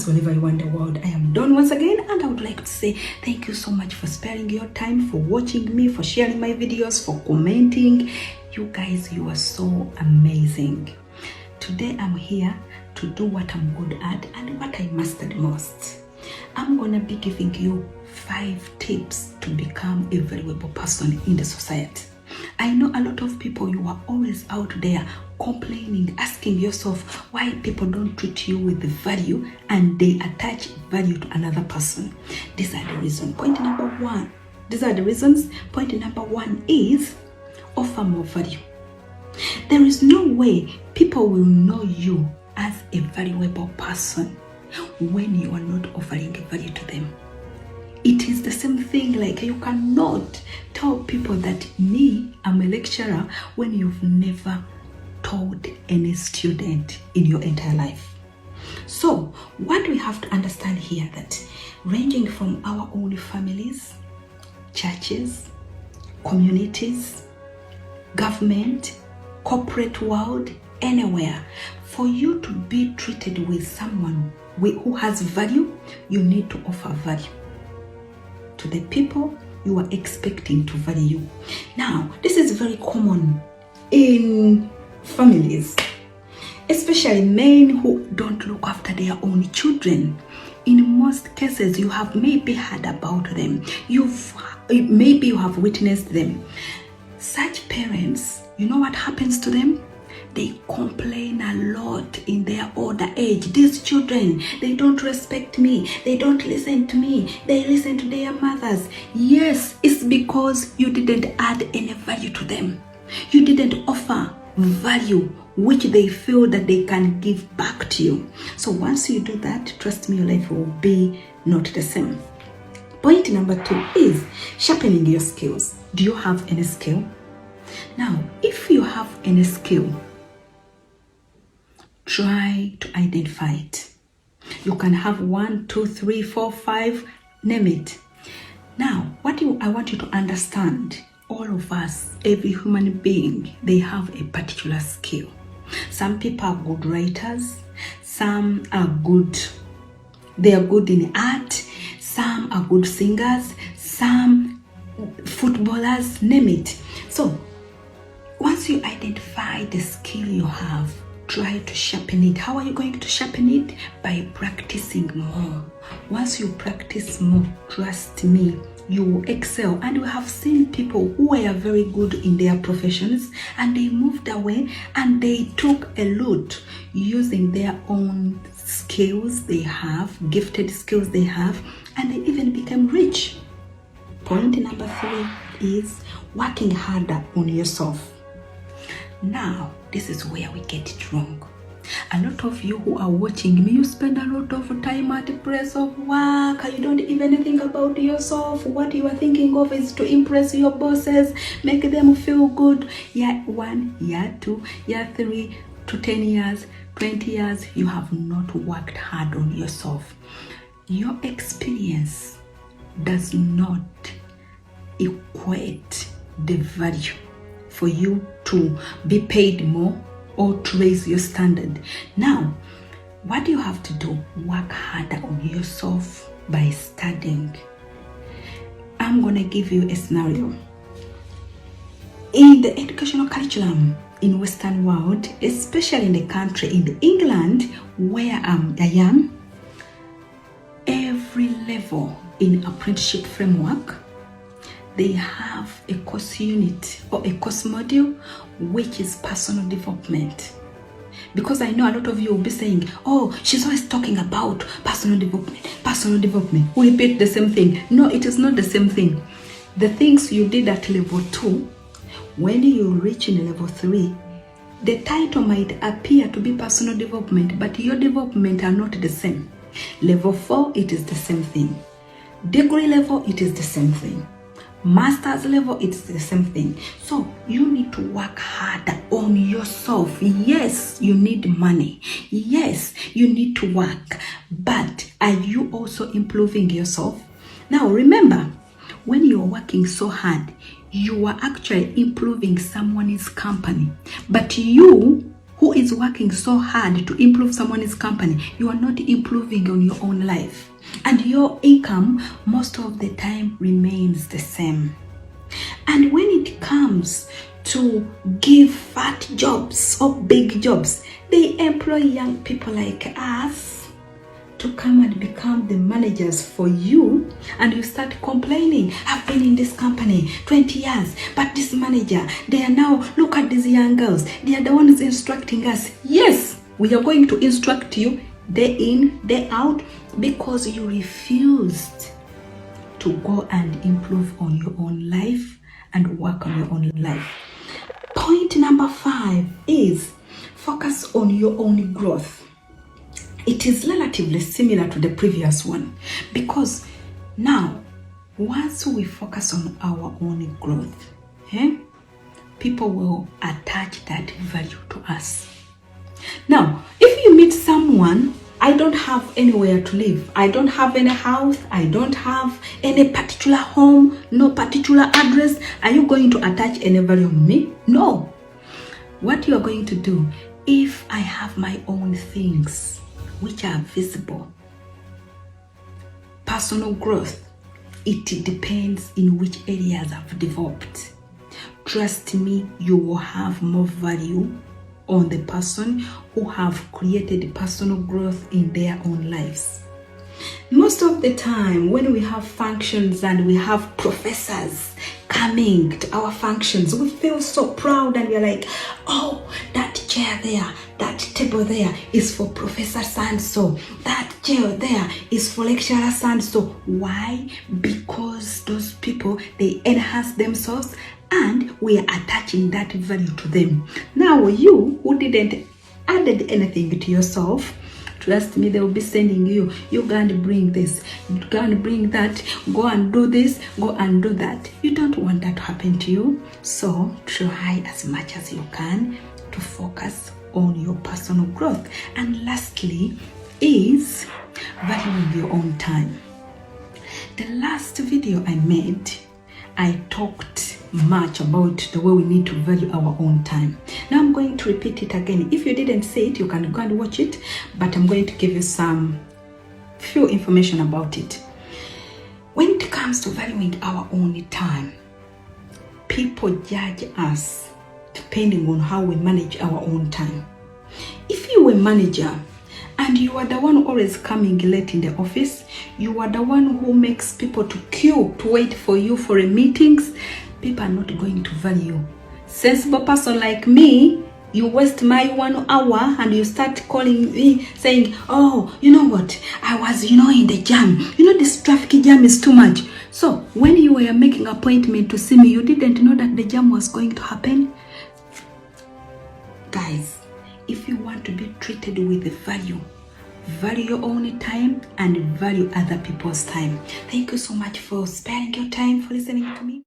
wherever you are in the world. I am Dawn once again, and I would like to say thank you so much for sparing your time, for watching me, for sharing my videos, for commenting. You guys, you are so amazing. Today I'm here to do what I'm good at and what I mastered most. I'm gonna be giving you 5 tips to become a valuable person in the society. I know a lot of people, you are always out there complaining, asking yourself why people don't treat you with the value and they attach value to another person. These are the reasons. Point number 1. These are the reasons. Point number 1 is offer more value. There is no way people will know you as a valuable person when you are not offering value to them. It is the same thing, like you cannot tell people that I'm a lecturer when you've never taught any student in your entire life. So what we have to understand here, that ranging from our own families, churches, communities, government, corporate world, anywhere, for you to be treated with someone who has value, you need to offer value to the people you are expecting to value you. Now, this is very common in families, especially men who don't look after their own children. In most cases, you have maybe heard about them. Maybe you have witnessed them. Such parents, you know what happens to them? They complain a lot in their older age. These children, they don't respect me. They don't listen to me. They listen to their mothers. Yes, it's because you didn't add any value to them. You didn't offer value which they feel that they can give back to you. So once you do that, trust me, your life will be not the same. Point number 2 is sharpening your skills. Do you have any skill? Now, if you have any skill, try to identify it. You can have 1, 2, 3, 4, 5, name it. Now, I want you to understand, all of us, every human being, they have a particular skill. Some people are good writers, some are good, they are good in art, some are good singers, some footballers, name it. So, once you identify the skill you have, try to sharpen it. How are you going to sharpen it? By practicing more. Once you practice more, trust me, you will excel. And we have seen people who were very good in their professions and they moved away and they took a lot using their own skills they have, gifted skills they have, and they even became rich. Point number 3 is working harder on yourself. Now, this is where we get it wrong. A lot of you who are watching me, you spend a lot of time at the place of work. You don't even think about yourself. What you are thinking of is to impress your bosses, make them feel good. Year 1, year 2, year 3, to 10 years, 20 years, you have not worked hard on yourself. Your experience does not equate the value for you to be paid more or to raise your standard. Now, what do you have to do? Work harder on yourself by studying. I'm gonna give you a scenario. In the educational curriculum in Western world, especially in the country, in England, where I am, every level in apprenticeship framework, they have a course unit or a course module which is personal development. Because I know a lot of you will be saying, oh, she's always talking about personal development, personal development. We repeat the same thing. No, it is not the same thing. The things you did at level 2, when you reach in level 3, the title might appear to be personal development, but your development are not the same. Level 4, it is the same thing. Degree level, it is the same thing. Master's level, it's the same thing. So you need to work harder on yourself. Yes, you need money. Yes, you need to work. But are you also improving yourself? Now remember, when you are working so hard, you are actually improving someone's company. But you who is working so hard to improve someone's company, you are not improving on your own life. And your income most of the time remains the same. And when it comes to give fat jobs or big jobs, they employ young people like us to come and become the managers for you, and you start complaining, I've been in this company 20 years, but this manager, they are now, look at these young girls, they are the ones instructing us. Yes, we are going to instruct you day in, day out, because you refused to go and improve on your own life and work on your own life. Point number 5 is focus on your own growth. It is relatively similar to the previous one, because now, once we focus on our own growth, people will attach that value to us. Now, if you meet someone, I don't have anywhere to live, I don't have any house, I don't have any particular home, no particular address, are you going to attach any value on me? No. What you are going to do, if I have my own things which are visible, personal growth, it depends in which areas I've developed. Trust me, you will have more value on the person who have created personal growth in their own lives. Most of the time when we have functions and we have professors coming to our functions, we feel so proud and we're like, oh, that chair there, that table there is for Professor so-and-so, that chair there is for lecturer so-and-so. Why? Because those people, they enhance themselves and we are attaching that value to them. Now you who didn't added anything to yourself, trust me, they will be sending you, you go and bring this, go and bring that, go and do this, go and do that. You don't want that to happen to you. So try as much as you can to focus on your personal growth. And lastly is valuing your own time. The last video I made, I talked much about the way we need to value our own time. Now I'm going to repeat it again. If you didn't see it, you can go and watch it, but I'm going to give you some few information about it. When it comes to valuing our own time, people judge us depending on how we manage our own time. If you were a manager and you are the one always coming late in the office, you are the one who makes people to queue to wait for you for a meetings, people are not going to value you. Sensible person like me, you waste my 1 hour and you start calling me saying, oh, you know what, I was, in the jam. This traffic jam is too much. So when you were making an appointment to see me, you didn't know that the jam was going to happen. Guys, if you want to be treated with value, value your own time and value other people's time. Thank you so much for sparing your time for listening to me.